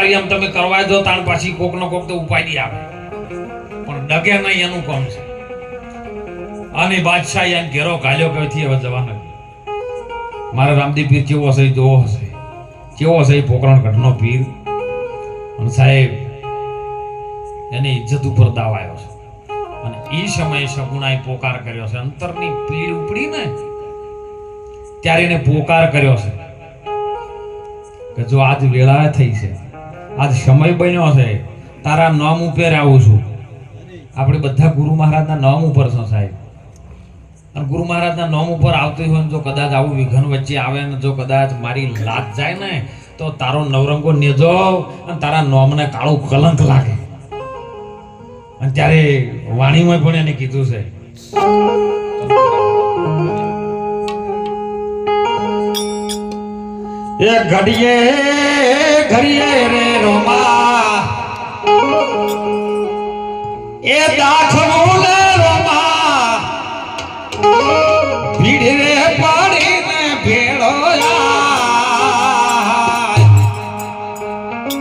એમ તમે કરવા દો તાણ પાછી કોક નો કોક તો ઉપાડી આવે પણ ડગે નહીં એનું કામ છે. અને બાદશાહ એમ ઘેરો ગાલ્યો કઈથી હવે જવાના મારા રામદેવ પીર કેવો હશે જોવો હશે કેવો હશે પોકરણ ઘટનો પીર અને સાહેબ એની ઇજ્જત ઉપર દાવ આવ્યો છે. અને એ સમયે સગુણાએ પોકાર કર્યો છે. અંતરની પીડ ઉપડી ને ત્યારે એને પોકાર કર્યો છે કે જો આજ વેળા થઈ છે, આજ સમય બન્યો છે, તારા નામ ઉપર આવું છું. આપણે બધા ગુરુ મહારાજના નામ ઉપર છે સાહેબ. અને ગુરુ મહારાજના નામ ઉપર આવતી હોય જો કદાચ આવું વિઘન વચ્ચે આવે ને જો કદાચ મારી લાત જાય ને તો તારો નવરંગો નેજો અને તારા નામને કાળું કલંક લાગે. અને ત્યારે વાણીમાં પણ એને કીધું છે એ ઘડીએ ઘડીએ રે રોમા એ દાખલું લે રોમા ભીડ રે પાડીને ભેળો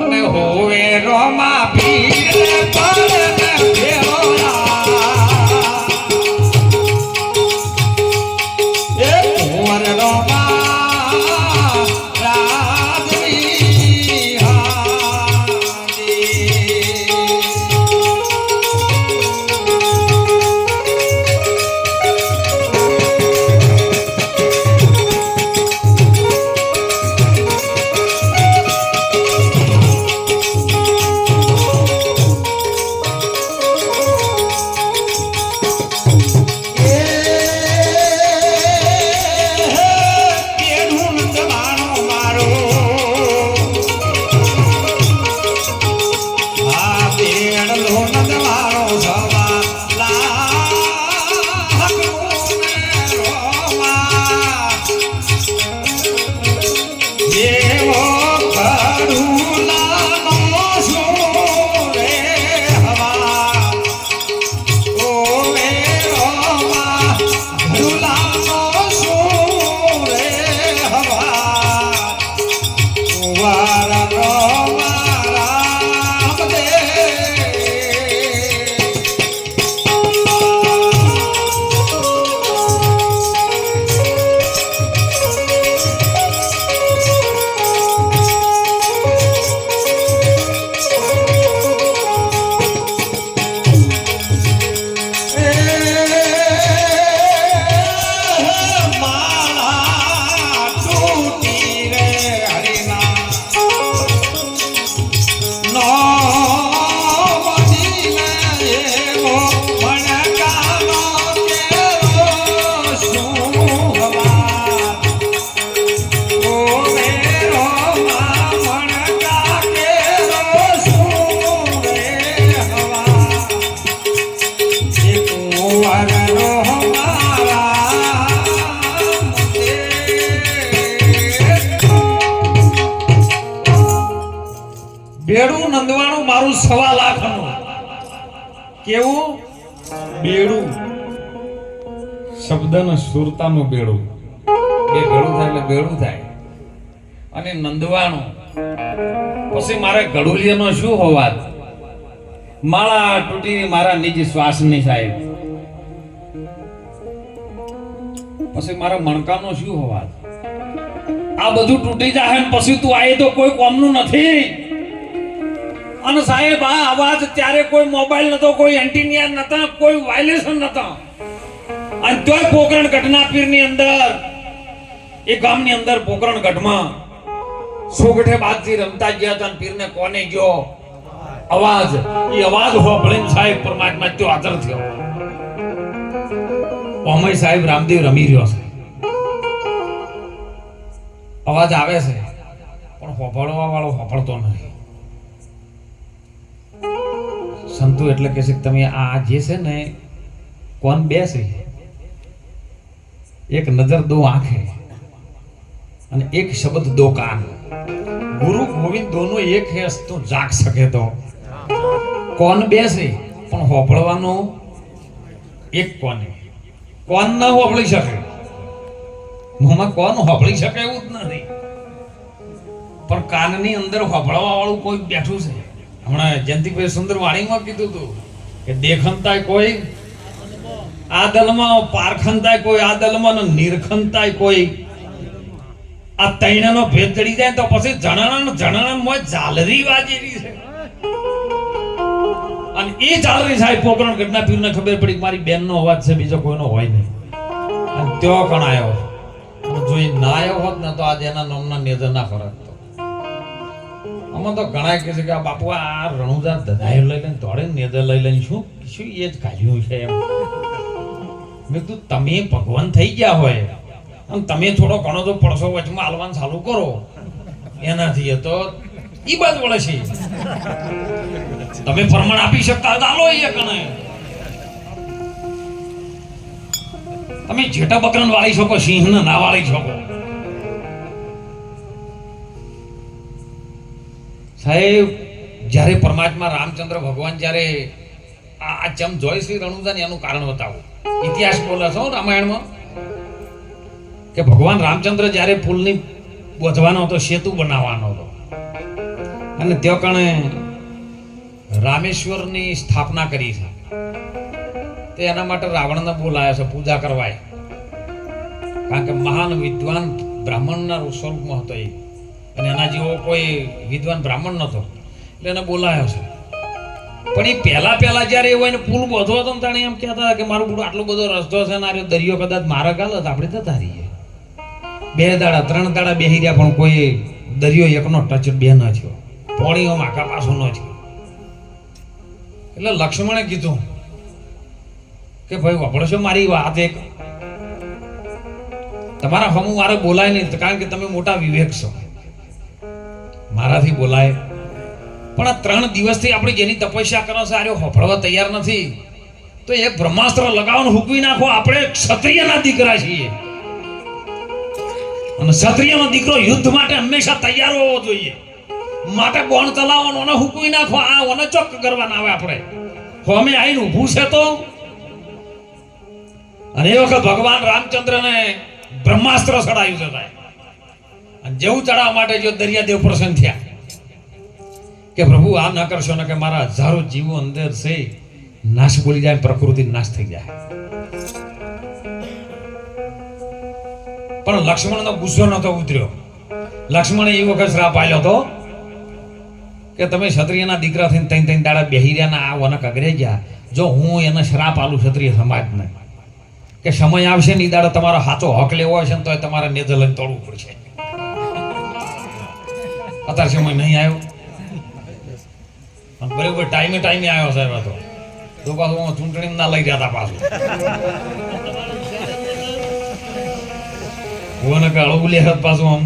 અને હોવે રોમા ભીડ રે પાડીને ભેળો એ હોવે રોમા બેડું નંદવાણું મારું 1.25 લાખનું કેવું બેડું શબ્દનો સુરતાનું બેડું બે ભેળું થાય એટલે બેડું થાય. અને નંદવાણું પછી મારે ગડુલિયાનો શું હોવાત માળા તૂટી મારા નિજ શ્વાસની સાહેબ. પછી મારા મણકાનો શું હોવાત આ બધું તૂટી જાય ને પછી તું આયે તો કોઈ કોમનું નથી. અને સાહેબ આ અવાજ ત્યારે કોઈ મોબાઈલ નતો, કોઈ એન્ટિનિયર નતા, કોઈ વાયલેશન નતા. અને તોય પોકરણ ગઢના પીરની અંદર એ ગામની અંદર પોકરણ ગઢમાં સોગઠે બાદથી રમતા ગયા હતા. પીરને કોને ગયો અવાજ, એ અવાજ હોભળીને સાહેબ પરમાત્મા તો હાજર થયો. ઓમય સાહેબ રામદેવ રમી રહ્યો છે, અવાજ આવે છે પણ હોભળવા વાળો હોભળતો નથી. સંતો એટલે કે છે તમે આ જે છે ને કોણ બેસે એક નજર દો આંખે અને એક શબ્દ દો કાન. ગુરુ ગોવિંદ दोनों एक है तो जाग सके तो કોણ બેસે પણ હોભળવાનો એક કોને. કોણ ન હોભળી શકે મોમાં કોણ હોભળી શકે એવું જ નથી. પણ કાનની અંદર હોભળવા વાળું કોઈ બેઠું છે. હમણાં જયંતિભાઈ સુંદર વાણીમાં કીધું હતું કે દેખનતાય કોઈ આ દલમાં, પારખનતાય કોઈ આ દલમાં, નિરખનતાય કોઈ. આ તૈણનો ભેદ ચડી જાય તો પછી જણણ મોય ઝાલરી વાજેલી છે. અને એ ઝાલરી સાહેબ પોકરણ ઘટના પીરને ખબર પડી મારી બેનનો અવાજ છે, બીજો કોઈનો હોય નહીં. અને ત્યો કણ આવ્યો. જો એ ના આવ્યો હોત ને તો આજે એના નામના નેદર ના ફરક. આમાં તો ઘણા કહે છે કે આ બાપુ આ રણુજા દધાયો લઈ લઈને દોડે નેદર લઈ લઈને શું શું એ જ કાઢ્યું છે એમ. મેં કીધું તમે ભગવાન થઈ ગયા હોય અને તમે થોડો ઘણો તો પડસો વચમાં હાલવાનું ચાલુ કરો એનાથી એ તો ઈ બાદ વળે છે. તમે ફરમાન આપી શકતા ચાલો એ કને તમે જેટા બકરન વાળી શકો, સિંહને ના વાળી શકો. સાહેબ જ્યારે પરમાત્મા રામચંદ્ર ભગવાન જ્યારે આ ચમ જોય શ્રી રણુજા એનું કારણ બતાવો. ઇતિહાસ બોલે છો રામાયણમાં કે ભગવાન રામચંદ્ર જ્યારે પુલની બોધવાનો હતો, સેતુ બનાવવાનો હતો, અને તે કણે રામેશ્વરની સ્થાપના કરી છે. તે એના માટે રાવણને બોલાયો છે પૂજા કરવાય, કારણ કે મહાન વિદ્વાન બ્રાહ્મણના સ્વરૂપમાં હતો એ, અને એના જેવો કોઈ વિદ્વાન બ્રાહ્મણ નતો, એટલે એને બોલાયો છે. પણ એ પહેલા જ્યારે એવો એને પુલ બોધવો હતો ને તાણે એમ કહેતા કે મારું બધું આટલો બધો રસ્તો છે ને આ દરિયો કદાચ મારા ગાલ તો આપણે જતા રહીએ. 2 દાડા 3 દાડા બેહી રહ્યા પણ કોઈ દરિયો એકનો ટચ બે ન થયો, પોણીઓ માકા પાછું ન થયો. એટલે લક્ષ્મણે કીધું કે ભાઈ વપડશો મારી વાત, એક તમારા હમું મારે બોલાય નહીં કારણ કે તમે મોટા વિવેક છો, મારાથી બોલાય. પણ આ 3 દિવસથી આપણે જેની તપસ્યા કરો છો આર્યો હોફળવા તૈયાર નથી, તો એ બ્રહ્માસ્ત્ર લગાવવાનું હુકવી નાખો. આપણે ક્ષત્રિયના દીકરા છીએ અને ક્ષત્રિયનો દીકરો યુદ્ધ માટે હંમેશા તૈયાર હોવો જોઈએ. માટે બોણ ચલાવવાનો અને હુકવી નાખો. આ ઓને ચોક કરવાના આવે આપણે હોમે આવીને ઊભું છે તો. અને એ વખત ભગવાન રામચંદ્રને બ્રહ્માસ્ત્ર ચડાયું છે સાહેબ. અને જેવું ચડાવવા માટે જો દરિયાદેવ પ્રસન્ન થયા કે પ્રભુ આ ન કરશો ને કે મારા હજારો જીવો અંદર છે નાશ બોલી જાય, પ્રકૃતિ નાશ થઈ જાય. પણ લક્ષ્મણનો ગુસ્સો નતો ઉતર્યો. લક્ષ્મણે એ વખત શ્રાપ આપ્યો હતો કે તમે ક્ષત્રિયના દીકરા થઈને 3 દાડા બેહી રહ્યા ને આ વનક અગરે ગયા. જો હું એને શ્રાપ આલું ક્ષત્રિય સમાજને કે સમય આવશે ને એ દાડો તમારો સાચો હક લેવો હશે ને તો તમારે નેજા લઈને તોડવું પડશે. અત્યારે સમય નહીં આવ્યો, બરાબર ટાઈમે આવ્યો સાહેબ. તો પાછું હું ચૂંટણી ના લઈ જતા પાછું પાછું આમ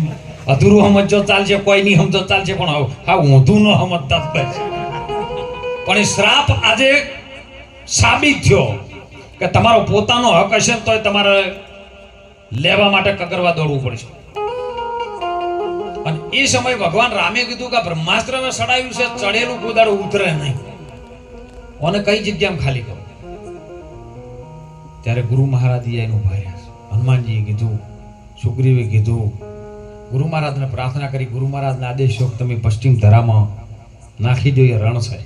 અધૂરું સમજો ચાલશે, કોઈ નહીં સમજો ચાલશે, પણ હા ઊંધું ન સમજતા. પણ એ શ્રાપ આજે સાબિત થયો કે તમારો પોતાનો હક હશે તો તમારે લેવા માટે કગરવા દોડવું પડશે. અને એ સમય ભગવાન રામે કીધું કે બ્રહ્માસ્ત્ર મેં સડાયું છે, ચડેલું કુદાડું ઉતરે નહીં, અને કઈ જગ્યામાં ખાલી કરો. ત્યારે ગુરુ મહારાજ એનું ઉભા રહ્યા છે. હનુમાનજીએ કીધું, સુગ્રીવે કીધું, ગુરુ મહારાજને પ્રાર્થના કરી. ગુરુ મહારાજના આદેશ તમે પશ્ચિમ ધરામાં નાખી દો. એ રણ છે,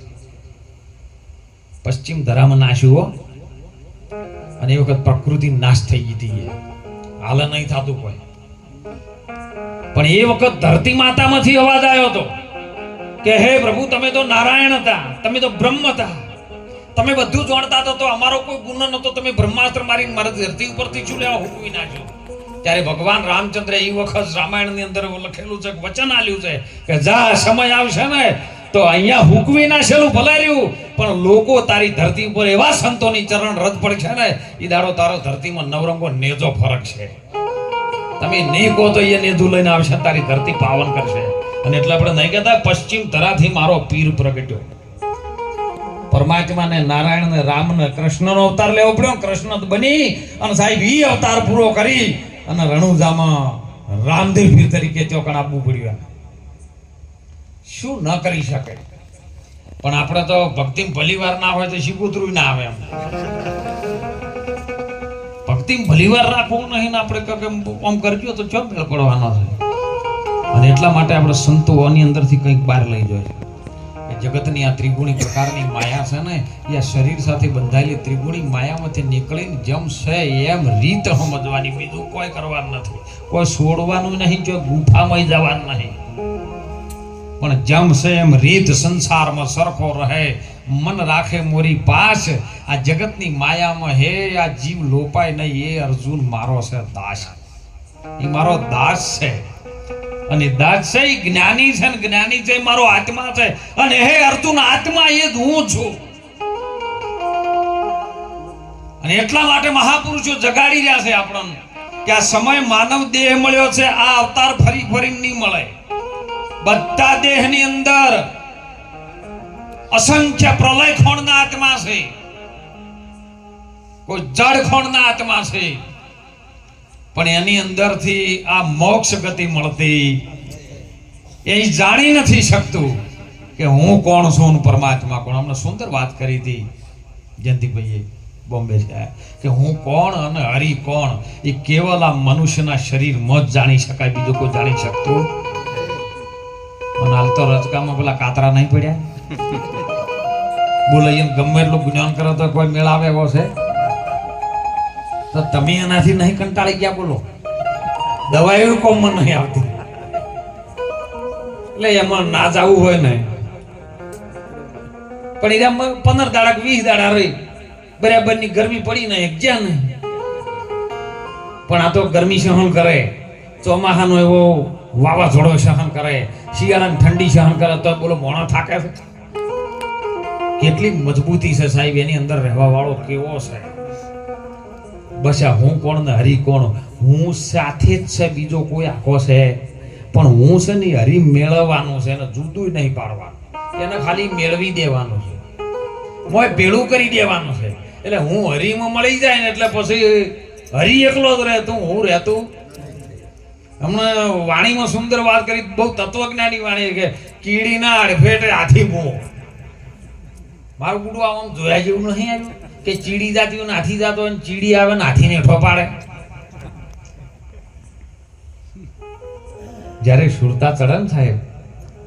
પશ્ચિમ ધરામાં નાખ્યું અને એ વખત પ્રકૃતિ નાશ થઈ ગઈ હતી. હાલ નહીં થતું કોઈ. પણ એ વખત ધરતી માતામાંથી અવાજ આવ્યો હતો કે હે પ્રભુ તમે તો નારાયણ હતા, તમે તો બ્રહ્મ હતા, તમે બધું જાણતા હતા, તો અમારો કોઈ ગુનો નતો, તમે બ્રહ્માસ્ત્ર મારીને મારા ધરતી ઉપરથી શું લેવા હુકવી નાખ્યો. ત્યારે ભગવાન રામચંદ્ર એ વખત રામાયણની અંદર લખેલું છે, વચન આલ્યું છે કે જા સમય આવશે ને તો અહીંયા હુકવી નાખેલું ભલે રહ્યું, પણ લોકો તારી ધરતી ઉપર એવા સંતોની ચરણ રદ પડશે ને એ દાડો તારો ધરતીમાં નવરંગો નેજો ફરક છે. તમે નહીં કહો તો એ નેજું લઈને આવશે, તારી ધરતી પાવન કરશે. અને એટલે આપણે નહીં કહેતા પશ્ચિમ ધરાથી મારો પીર પ્રગટ્યો. પરમાત્માને નારાયણ ને રામ ને કૃષ્ણનો અવતાર લેવો પડ્યો. કૃષ્ણ બની અને સાહેબ ઈ અવતાર પૂરો કરી અને રણુજામાં રામદેવ પીર તરીકે ચોકણ આપવું પડ્યું. શું ન કરી શકે. પણ આપણે તો ભક્તિ ભલીવાર ના હોય તો શીકુતરું ના આવે. એમ ભક્તિ ભલીવાર રાખવું નહીં ને આપણે આમ કરજો તો ચોક પડવાનો છે. અને એટલા માટે આપણે સંતોની અંદરથી કંઈક બહાર લઈ જોઈએ કે જગતની આ ત્રિગુણી પ્રકારની માયા છે ને એ આ શરીર સાથે બંધાયેલી ત્રિગુણી માયામાંથી નીકળીને જેમ છે એમ રીત સમજવાની, બીજું કોઈ કરવાનું નથી, કોઈ છોડવાનું નહીં, જો ગુફામાં જવાનું નહીં, પણ જેમ છે એમ રીત સંસારમાં સરખો રહે, મન રાખે મોરી પાસ. આ જગતની માયામાં હે આ જીવ લોપાય નહીં, એ અર્જુન મારો છે દાસ, એ મારો દાસ છે. અને દાસ છે એ જ્ઞાની છે, ને જ્ઞાની છે મારો આત્મા છે. અને હે અર્જુન, આત્મા એ જ હું છું. અને એટલા માટે મહાપુરુષો જગાડી રહ્યા છે આપણને કે આ સમય માનવ દેહ મળ્યો છે, આ અવતાર ફરી ફરી નહીં મળે. બધા દેહની અંદર અસંખ્ય પ્રલય ખોણના આત્મા છે, કોઈ જડ ખોણના આત્મા છે, પણ એની અંદરથી આ મોક્ષ ગતિ મળતી એ જાણી નથી શકતું કે હું કોણ છું, પરમાત્મા કોણ. અમને સુંદર વાત કરી હતી જયંતિભાઈએ બોમ્બે છે કે હું કોણ અને હરિ કોણ એ કેવલ આ મનુષ્યના શરીરમાં જ જાણી શકાય, બીજું કોઈ જાણી શકતું. અને હાલ તો રચકામાં પેલા કાતરા નહીં પડ્યા, બોલો એમ ગમે એટલું જ્ઞાન કરો તો કોઈ મેળ આવે એવો છે? તો તમે એનાથી નહીં કંટાળી ગયા? બોલો, દવા એવી કોમન નહીં આવતી, એટલે એમાં ના જવું હોય ને. પણ એમાં 15 દાડા 20 દાડા રહી બરાબરની ગરમી પડી ને એક જ્યાં નહીં. પણ આ તો ગરમી સહન કરે, ચોમાસાનો એવો વાવાઝોડો સહન કરે, શિયાળાની ઠંડી સહન કરે, તો બોલો મોણો થાકે છે? કેટલી મજબૂતી છે સાહેબ એની અંદર રહેવા વાળો, કેવો છે. બસ આ હું કોણ ને હરિ કોણ, હું સાથે જ છે, બીજો કોઈ આખો છે પણ હું છે ને હરિ મેળવવાનું છે, એને જુદું નહીં પાડવાનું, એને ખાલી મેળવી દેવાનું છે, મોય ભેળું કરી દેવાનું છે. એટલે હું હરિમાં મળી જાય ને એટલે પછી હરિ એકલો જ રહેતું, હું રહેતું. હમણાં વાણીમાં સુંદર વાત કરી, બહુ તત્વજ્ઞાની વાણી કે કીડીના અડફેટે હાથી ભૂવો. મારું ગુડું આમ જોયા જેવું નહીં આવ્યું કે ચીડી જાતી હોય ને હાથી જાતો હોય, ચીડી આવે ને હાથીને હેઠો પાડે. જ્યારે સુરતા ચડે ને સાહેબ,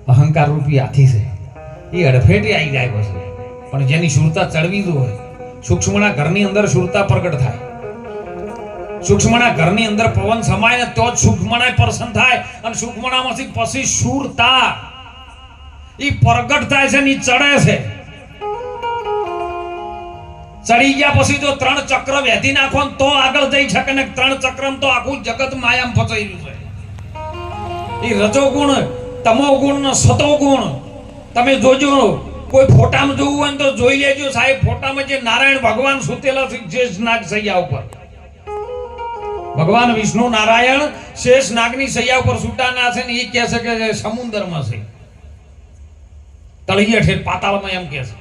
અહંકાર રૂપી હાથી છે, એ અડફેટે આવી જાય પછી. પણ જેની સુરતા ચડવી જ હોય, સૂક્ષ્મના ઘરની અંદર સુરતા પ્રગટ થાય, સૂક્ષ્મના ઘરની અંદર પવન સમાય ને તો જ સૂક્ષ્મના પર્સન થાય, અને સૂક્ષ્મનામાંથી પછી સુરતા એ પ્રગટ થાય છે ને એ ચડે છે. ચડી ગયા પછી જો 3 ચક્ર વેધી નાખો તો આગળ જઈ શકે ને, 3 ચક્રમ તો આખું જગત માયામાં ફસાયેલું છે. એ રજોગુણ, તમોગુણ ને સતોગુણ તમે જોજો. કોઈ ફોટામાં જોવું હોય તો જોઈ લેજો સાહેબ, ફોટામાં જે નારાયણ ભગવાન સુતેલા છે શેષ નાગ સૈયા ઉપર, ભગવાન વિષ્ણુ નારાયણ શેષ નાગની સૈયા ઉપર સુટાના છે ને એ કહે છે કે સમુદ્રમાં છે, તળિયે ઠેર પાતાળમાં, એમ કહે છે.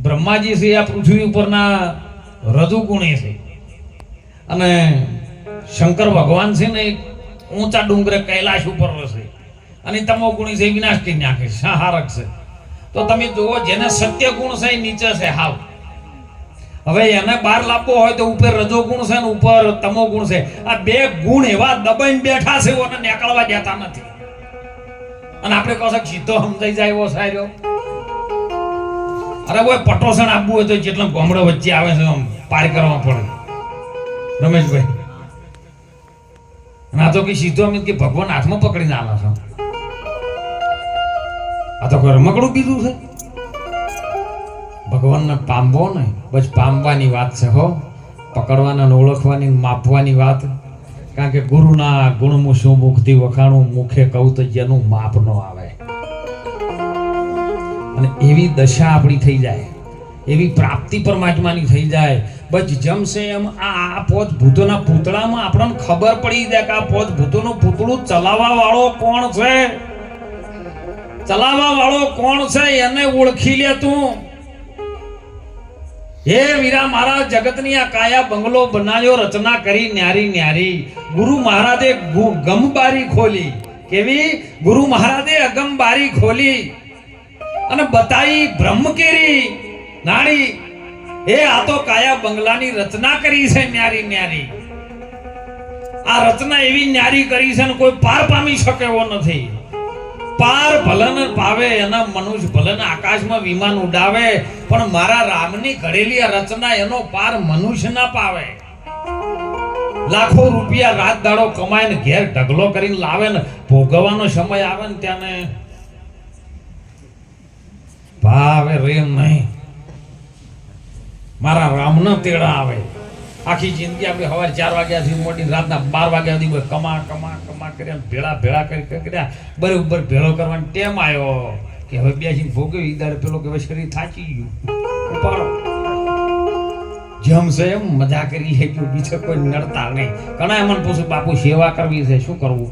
બ્રહ્માજી છે આ પૃથ્વી ઉપરના રજોગુણી છે, અને શંકર ભગવાન છે ને ઊંચા ડુંગરે કૈલાશ ઉપર છે, અને તમોગુણી છે વિનાશ કરી નાખે, સંહારક છે. તો તમે જુઓ, જેને સત્ય ગુણ છે એ નીચે છે હાવ. હવે એને બહાર લાવવો હોય તો ઉપર રજોગુણ છે ને ઉપર તમોગુણ છે. આ બે ગુણ એવા દબાઈને બેઠા છે અને નીકળવા દેતા નથી. અને આપણે કહો સીધો સમજાઈ જાય એવો સાર્યો. અરે કોઈ પટોસણ આપવું હોય તો જેટલા ગામડો વચ્ચે આવે છે આમ પાર કરવા પડે રમેશભાઈ. અને આ તો કે સીધો અમે કે ભગવાન હાથમાં પકડીને આલા છે, આ તો કોઈ રમકડું બીજું છે. ભગવાનને પામવો ને બસ પામવાની વાત છે હો, પકડવાના ને ઓળખવાની માપવાની વાત. કારણ કે ગુરુના ગુણમું શું મુખથી વખાણું, મુખે કહું તો જેનું માપ ન આવે. અને એવી દશા આપણી થઈ જાય, એવી પ્રાપ્તિ પરમાત્માની થઈ જાય. બસ જમશે એમ આ પોચ ભૂતોના પૂતળામાં આપણને ખબર પડી જાય કે આ પોચ ભૂતોનું પૂતળું ચલાવવા વાળો કોણ છે, ચલાવવા વાળો કોણ છે એને ઓળખી લે તું. હે વીરા મારા, જગતની આ કાયા બંગલો બનાવ્યો, રચના કરી ન્યારી ન્યારી. ગુરુ મહારાજે ગમબારી ખોલી. કેવી? ગુરુ મહારાજે અગમબારી ખોલી અને બતાઈ બ્રહ્મકેરી નાડી. એ આ તો કાયા બંગલાની રચના કરી છે ન્યારી ન્યારી. આ રચના એવી ન્યારી કરી છે ને કોઈ પાર પામી શકે એવો નથી. પાર ભલન પાવે એના મનુષ્ય ભલન આકાશમાં વિમાન ઉડાવે, પણ મારા રામની ઘડેલી આ રચના એનો પાર મનુષ્ય ના પાવે. લાખો રૂપિયા રાત દાડો કમાઈને ઘેર ઢગલો કરીને લાવે ને ભોગવવાનો સમય આવે ને ત્યાંને ભાવે રેમ નહીં. મારા રામના તેડા આવે. આખી જિંદગી આપણે સવારે 4 વાગ્યાથી મોડી રાતના 12 વાગ્યા સુધી કમા કમા કમા કર્યા, ભેળા ભેળા કર્યા, બરોબર ભેળો કરવાનો ટેમ આવ્યો કે હવે બેસીને ભોગવી દાડે પેલો કે શરીર થાચી ગયું, ઉપાડો જમશે એમ મજા કરી છે, બીજો કોઈ નડતા નહીં. ઘણા મને પૂછું બાપુ સેવા કરવી છે શું કરવું?